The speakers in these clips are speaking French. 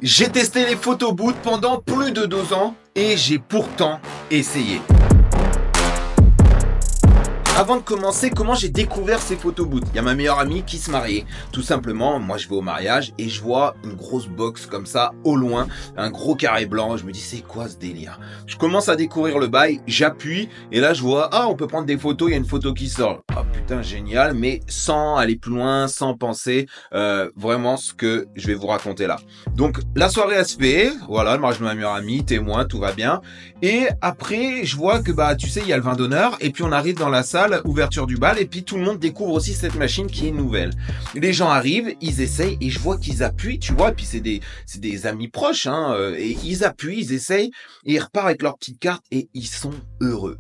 J'ai testé les photo booths pendant plus de 2 ans et j'ai pourtant essayé. Avant de commencer, comment j'ai découvert ces photo booths? Il y a ma meilleure amie qui se mariait. Tout simplement, moi je vais au mariage et je vois une grosse box comme ça au loin, un gros carré blanc. Je me dis c'est quoi ce délire? Je commence à découvrir le bail, j'appuie et là je vois on peut prendre des photos, il y a une photo qui sort. Ah putain génial, mais sans aller plus loin, sans penser vraiment ce que je vais vous raconter là. Donc la soirée elle se fait, voilà, le mariage de ma meilleure amie, témoin, tout va bien. Et après je vois que tu sais il y a le vin d'honneur et puis on arrive dans la salle, ouverture du bal, et puis tout le monde découvre aussi cette machine qui est nouvelle. Les gens arrivent, ils essayent et je vois qu'ils appuient, tu vois, et puis c'est des amis proches, et ils appuient, ils essayent et ils repartent avec leur petite carte et ils sont heureux,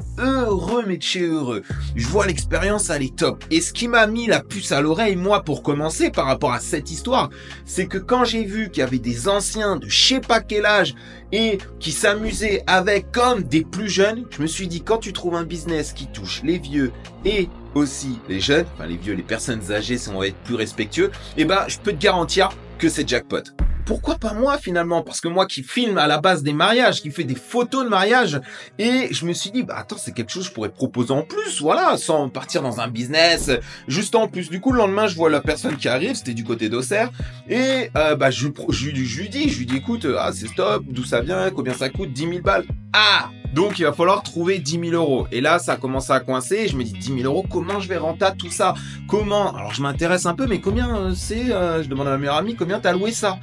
mais de chez heureux. Je vois l'expérience, elle est top. Et ce qui m'a mis la puce à l'oreille, moi, pour commencer par rapport à cette histoire, c'est que quand j'ai vu qu'il y avait des anciens de je sais pas quel âge et qui s'amusaient avec comme des plus jeunes, je me suis dit, quand tu trouves un business qui touche les vieux et aussi les jeunes, enfin les vieux, les personnes âgées, si on va être plus respectueux, je peux te garantir que c'est jackpot. Pourquoi pas moi finalement? Parce que moi qui filme à la base des mariages, qui fait des photos de mariage, et je me suis dit, attends, c'est quelque chose que je pourrais proposer en plus, voilà, sans partir dans un business, juste en plus. Du coup, le lendemain, je vois la personne qui arrive, c'était du côté d'Auxerre, et je lui dis, écoute, c'est stop, d'où ça vient, combien ça coûte, 10 000 balles. Donc il va falloir trouver 10 000 €. Et là, ça a commencé à coincer. Et je me dis 10 000 €, comment je vais rentable tout ça? Comment? Alors je m'intéresse un peu, mais combien je demande à ma meilleure amie, combien t'as loué ça?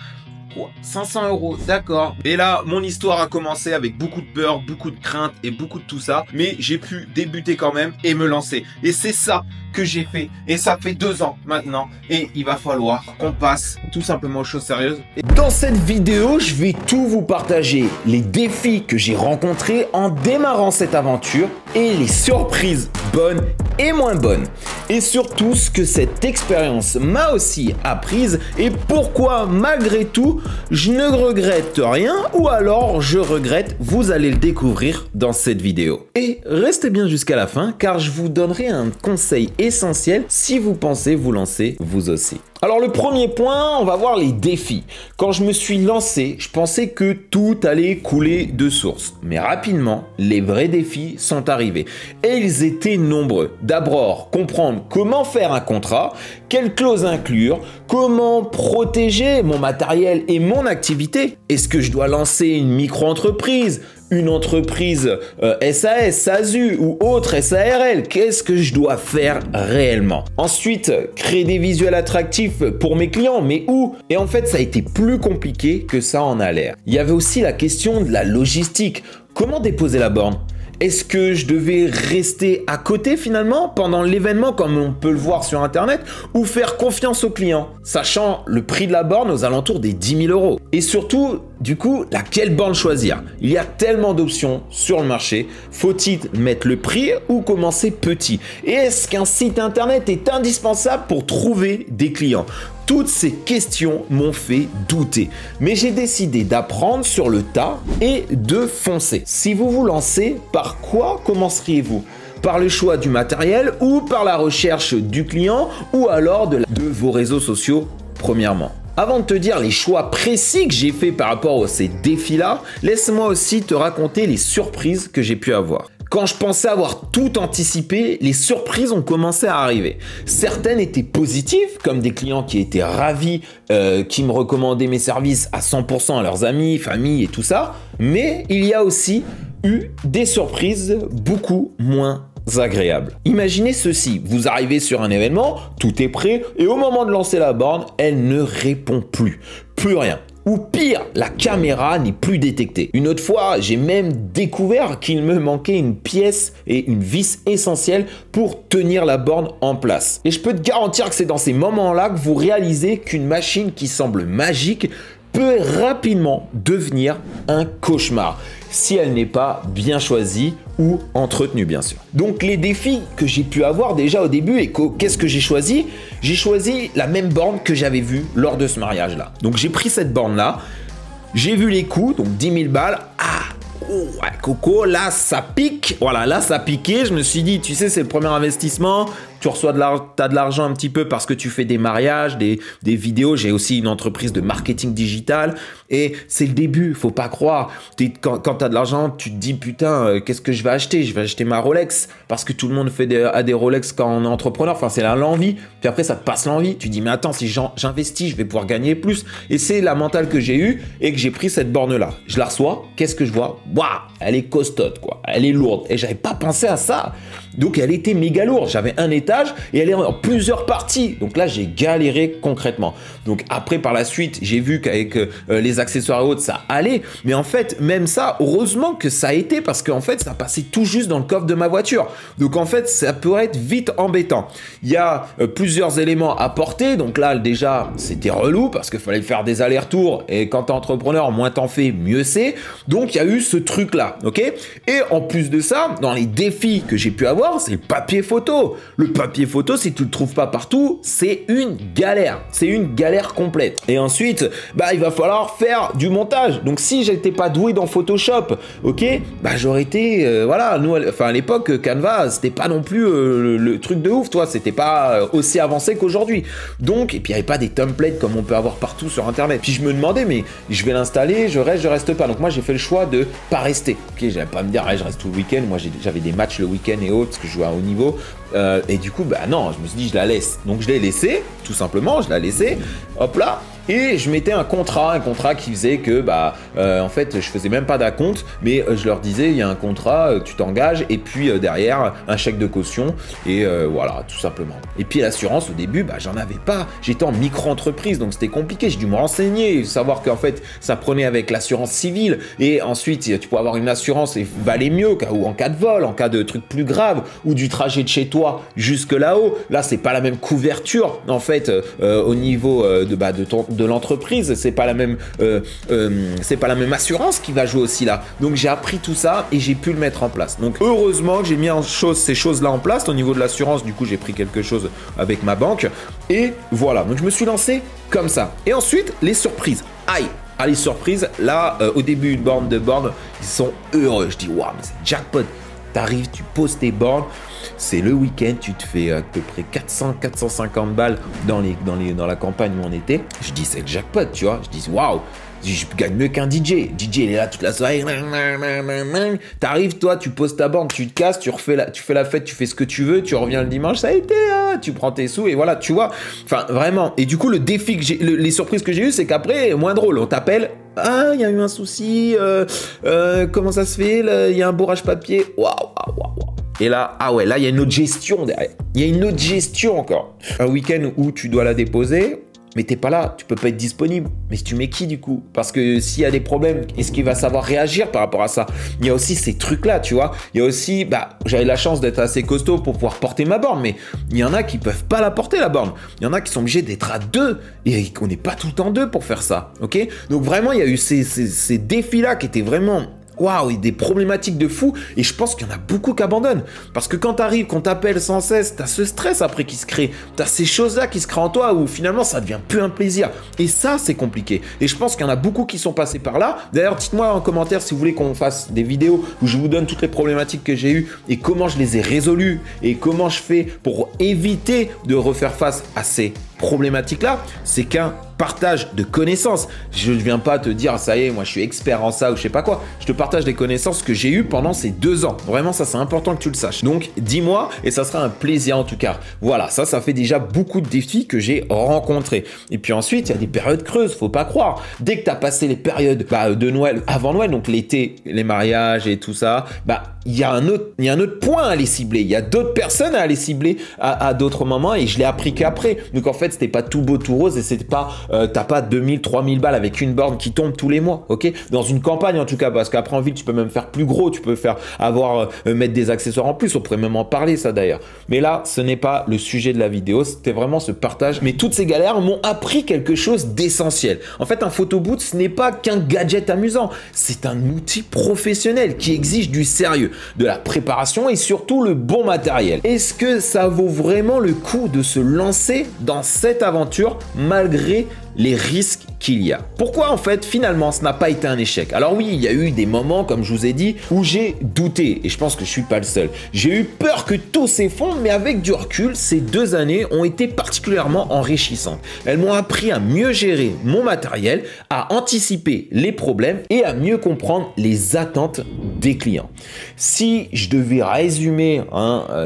500 €, d'accord. Et là, mon histoire a commencé avec beaucoup de peur, beaucoup de crainte et beaucoup de tout ça. Mais j'ai pu débuter quand même et me lancer. Et c'est ça que j'ai fait. Et ça fait 2 ans maintenant. Et il va falloir qu'on passe tout simplement aux choses sérieuses. Dans cette vidéo, je vais tout vous partager. Les défis que j'ai rencontrés en démarrant cette aventure et les surprises bonnes et moins bonnes. Et surtout ce que cette expérience m'a aussi apprise et pourquoi malgré tout je ne regrette rien ou alors je regrette, vous allez le découvrir dans cette vidéo. Et restez bien jusqu'à la fin car je vous donnerai un conseil essentiel si vous pensez vous lancer vous aussi. Alors le premier point, on va voir les défis. Quand je me suis lancé, je pensais que tout allait couler de source. Mais rapidement, les vrais défis sont arrivés. Et ils étaient nombreux. D'abord, comprendre comment faire un contrat, quelles clauses inclure, comment protéger mon matériel et mon activité. Est-ce que je dois lancer une micro-entreprise ? Une entreprise SAS, SASU ou autre SARL, qu'est-ce que je dois faire réellement? Ensuite, créer des visuels attractifs pour mes clients, mais où? Et en fait, ça a été plus compliqué que ça en a l'air. Il y avait aussi la question de la logistique. Comment déposer la borne? Est-ce que je devais rester à côté finalement pendant l'événement comme on peut le voir sur internet ou faire confiance aux clients, sachant le prix de la borne aux alentours des 10 000 €? Et surtout, du coup, laquelle borne choisir? Il y a tellement d'options sur le marché. Faut-il mettre le prix ou commencer petit? Et est-ce qu'un site internet est indispensable pour trouver des clients? Toutes ces questions m'ont fait douter, mais j'ai décidé d'apprendre sur le tas et de foncer. Si vous vous lancez, par quoi commenceriez-vous? Par le choix du matériel ou par la recherche du client ou alors de vos réseaux sociaux premièrement? Avant de te dire les choix précis que j'ai fait par rapport à ces défis-là, laisse-moi aussi te raconter les surprises que j'ai pu avoir. Quand je pensais avoir tout anticipé, les surprises ont commencé à arriver. Certaines étaient positives, comme des clients qui étaient ravis, qui me recommandaient mes services à 100% à leurs amis, famille et tout ça. Mais il y a aussi eu des surprises beaucoup moins agréables. Imaginez ceci, vous arrivez sur un événement, tout est prêt et au moment de lancer la borne, elle ne répond plus rien. Ou pire, la caméra n'est plus détectée. Une autre fois, j'ai même découvert qu'il me manquait une pièce et une vis essentielle pour tenir la borne en place. Et je peux te garantir que c'est dans ces moments-là que vous réalisez qu'une machine qui semble magique peut rapidement devenir un cauchemar si elle n'est pas bien choisie ou entretenue bien sûr. Donc les défis que j'ai pu avoir déjà au début et qu'est-ce que j'ai choisi? J'ai choisi la même borne que j'avais vue lors de ce mariage là. Donc j'ai pris cette borne là, j'ai vu les coûts, donc 10 000 balles. Oh, Coco, là ça pique. Voilà, là ça piquait. Je me suis dit, tu sais, c'est le premier investissement. tu reçois t'as de l'argent un petit peu parce que tu fais des mariages, des vidéos. J'ai aussi une entreprise de marketing digital et c'est le début, faut pas croire. Quand tu as de l'argent, tu te dis putain, qu'est-ce que je vais acheter? Je vais acheter ma Rolex parce que tout le monde a des Rolex quand on est entrepreneur. Enfin, c'est l'envie. Puis après, ça te passe l'envie. Tu dis mais attends, si j'investis, je vais pouvoir gagner plus. Et c'est la mentale que j'ai eue et que j'ai pris cette borne-là. Je la reçois. Qu'est-ce que je vois? Waouh, elle est costaude, quoi. Elle est lourde. Et j'avais pas pensé à ça. Donc, elle était méga lourde. J'avais un étage et elle est en plusieurs parties. Donc là, j'ai galéré concrètement. Donc après, par la suite, j'ai vu qu'avec les accessoires et autres, ça allait. Mais en fait, même ça, heureusement que ça a été parce qu'en fait, ça passait tout juste dans le coffre de ma voiture. Donc en fait, ça peut être vite embêtant. Il y a plusieurs éléments à porter. Donc là, déjà, c'était relou parce qu'il fallait faire des allers-retours. Et quand t'es entrepreneur, moins t'en fais, mieux c'est. Donc il y a eu ce truc-là, ok? Et en plus de ça, dans les défis que j'ai pu avoir, c'est le papier photo. Le papier photo, si tu le trouves pas partout, c'est une galère. C'est une galère complète. Et ensuite, il va falloir faire du montage. Donc si j'étais pas doué dans Photoshop, ok, j'aurais été, nous, à l'époque, Canva, c'était pas non plus le truc de ouf, toi, c'était pas aussi avancé qu'aujourd'hui. Donc, et puis il y avait pas des templates comme on peut avoir partout sur Internet. Puis je me demandais, mais je vais l'installer, je reste pas. Donc moi, j'ai fait le choix de pas rester. Ok, j'allais pas me dire, je reste tout le week-end. Moi, j'avais des matchs le week-end et autres parce que je jouais à haut niveau. Et du coup, non, je me suis dit, je la laisse. Donc je l'ai laissé, tout simplement, je l'ai laissé. Hop là. Et je mettais un contrat qui faisait que en fait je faisais même pas d'acompte, mais je leur disais il y a un contrat, tu t'engages et puis derrière un chèque de caution et voilà, tout simplement. Et puis l'assurance au début j'en avais pas, j'étais en micro-entreprise donc c'était compliqué, j'ai dû me renseigner, savoir qu'en fait ça prenait avec l'assurance civile et ensuite tu peux avoir une assurance et valait mieux ou en cas de vol, en cas de trucs plus graves ou du trajet de chez toi jusque là-haut. Là c'est pas la même couverture en fait au niveau de l'entreprise, c'est pas la même assurance qui va jouer aussi là. Donc j'ai appris tout ça et j'ai pu le mettre en place. Donc heureusement que j'ai mis ces choses-là en place. Au niveau de l'assurance, du coup j'ai pris quelque chose avec ma banque et voilà. Donc je me suis lancé comme ça. Et ensuite les surprises. Aïe. Ah, les surprises, là, au début, une borne, deux bornes, ils sont heureux. Je dis, waouh, mais c'est jackpot. T'arrives, tu poses tes bornes, c'est le week-end, tu te fais à peu près 400-450 balles dans la campagne où on était. Je dis, c'est le jackpot, tu vois. Je dis, waouh, je gagne mieux qu'un DJ. DJ, il est là toute la soirée. T'arrives, toi, tu poses ta borne, tu te casses, tu fais la fête, tu fais ce que tu veux, tu reviens le dimanche, ça a été, tu prends tes sous et voilà, tu vois. Enfin, vraiment. Et du coup, le défi les surprises que j'ai eues, c'est qu'après, moins drôle, on t'appelle. Ah, il y a eu un souci, comment ça se fait, il y a un bourrage papier, waouh. Et là, là, il y a une autre gestion derrière. Il y a une autre gestion encore. Un week-end où tu dois la déposer, mais t'es pas là, tu peux pas être disponible. Mais tu mets qui du coup? Parce que s'il y a des problèmes, est-ce qu'il va savoir réagir par rapport à ça? Il y a aussi ces trucs-là, tu vois. Il y a aussi, j'avais la chance d'être assez costaud pour pouvoir porter ma borne, mais il y en a qui peuvent pas la porter la borne. Il y en a qui sont obligés d'être à deux et on n'est pas tout le temps deux pour faire ça, ok? Donc vraiment, il y a eu ces défis-là qui étaient vraiment... Waouh, et des problématiques de fou. Et je pense qu'il y en a beaucoup qui abandonnent. Parce que quand t'arrives, qu'on t'appelle sans cesse, t'as ce stress après qui se crée. T'as ces choses-là qui se créent en toi où finalement ça devient plus un plaisir. Et ça, c'est compliqué. Et je pense qu'il y en a beaucoup qui sont passés par là. D'ailleurs, dites-moi en commentaire si vous voulez qu'on fasse des vidéos où je vous donne toutes les problématiques que j'ai eues et comment je les ai résolues et comment je fais pour éviter de refaire face à ces problématiques-là. C'est qu'un partage de connaissances. Je ne viens pas te dire, ça y est, moi je suis expert en ça ou je sais pas quoi. Je te partage des connaissances que j'ai eues pendant ces 2 ans. Vraiment, ça c'est important que tu le saches. Donc, dis-moi et ça sera un plaisir en tout cas. Voilà, ça fait déjà beaucoup de défis que j'ai rencontrés. Et puis ensuite, il y a des périodes creuses, faut pas croire. Dès que tu as passé les périodes de Noël, avant Noël, donc l'été, les mariages et tout ça, il y a un autre point à aller cibler. Il y a d'autres personnes à aller cibler à d'autres moments et je l'ai appris qu'après. Donc en fait, c'était pas tout beau, tout rose et c'était pas, t'as pas 2000, 3000 balles avec une borne qui tombe tous les mois, ok? Dans une campagne en tout cas, parce qu'après en ville, tu peux même faire plus gros, tu peux mettre des accessoires en plus, on pourrait même en parler ça d'ailleurs. Mais là, ce n'est pas le sujet de la vidéo, c'était vraiment ce partage. Mais toutes ces galères m'ont appris quelque chose d'essentiel. En fait, un photoboot, ce n'est pas qu'un gadget amusant, c'est un outil professionnel qui exige du sérieux, de la préparation et surtout le bon matériel. Est-ce que ça vaut vraiment le coup de se lancer dans cette aventure malgré les risques qu'il y a. Pourquoi en fait finalement ce n'a pas été un échec? Alors oui, il y a eu des moments, comme je vous ai dit, où j'ai douté et je pense que je suis pas le seul. J'ai eu peur que tout s'effondre, mais avec du recul, ces 2 années ont été particulièrement enrichissantes. Elles m'ont appris à mieux gérer mon matériel, à anticiper les problèmes et à mieux comprendre les attentes des clients. Si je devais résumer,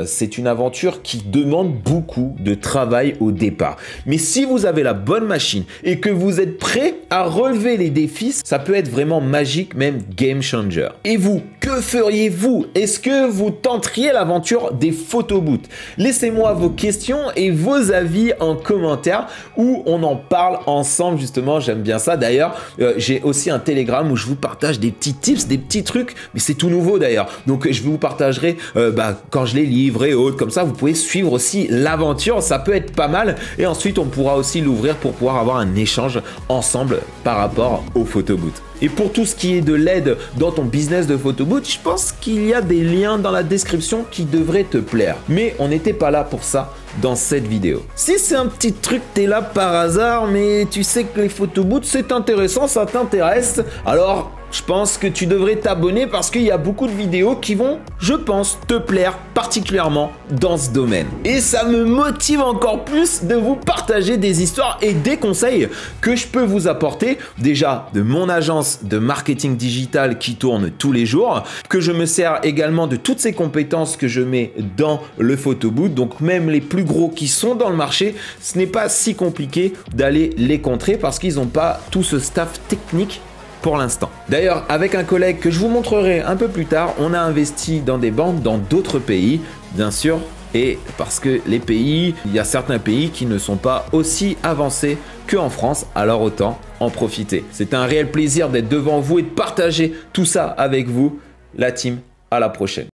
c'est une aventure qui demande beaucoup de travail au départ. Mais si vous avez la bonne machine et que vous êtes prêt à relever les défis, ça peut être vraiment magique, même game changer. Et vous, que feriez-vous? Est-ce que vous tenteriez l'aventure des photobooths? Laissez-moi vos questions et vos avis en commentaire où on en parle ensemble justement. J'aime bien ça. D'ailleurs, j'ai aussi un Telegram où je vous partage des petits tips, des petits trucs, mais c'est tout nouveau d'ailleurs. Donc je vous partagerai quand je les livre et autres. Comme ça, vous pouvez suivre aussi l'aventure. Ça peut être pas mal. Et ensuite, on pourra aussi l'ouvrir pour pouvoir avoir un échange ensemble par rapport aux photobooths. Et pour tout ce qui est de l'aide dans ton business de photobooth, je pense qu'il y a des liens dans la description qui devraient te plaire. Mais on n'était pas là pour ça dans cette vidéo. Si c'est un petit truc, t'es là par hasard, mais tu sais que les photobooths c'est intéressant, ça t'intéresse, alors je pense que tu devrais t'abonner parce qu'il y a beaucoup de vidéos qui vont, je pense, te plaire particulièrement dans ce domaine. Et ça me motive encore plus de vous partager des histoires et des conseils que je peux vous apporter déjà de mon agence de marketing digital qui tourne tous les jours, que je me sers également de toutes ces compétences que je mets dans le photobooth. Donc même les plus gros qui sont dans le marché, ce n'est pas si compliqué d'aller les contrer parce qu'ils n'ont pas tout ce staff technique pour l'instant. D'ailleurs, avec un collègue que je vous montrerai un peu plus tard, on a investi dans des banques dans d'autres pays, bien sûr, et parce que les pays, il y a certains pays qui ne sont pas aussi avancés qu'en France, alors autant en profiter. C'est un réel plaisir d'être devant vous et de partager tout ça avec vous. La team, à la prochaine.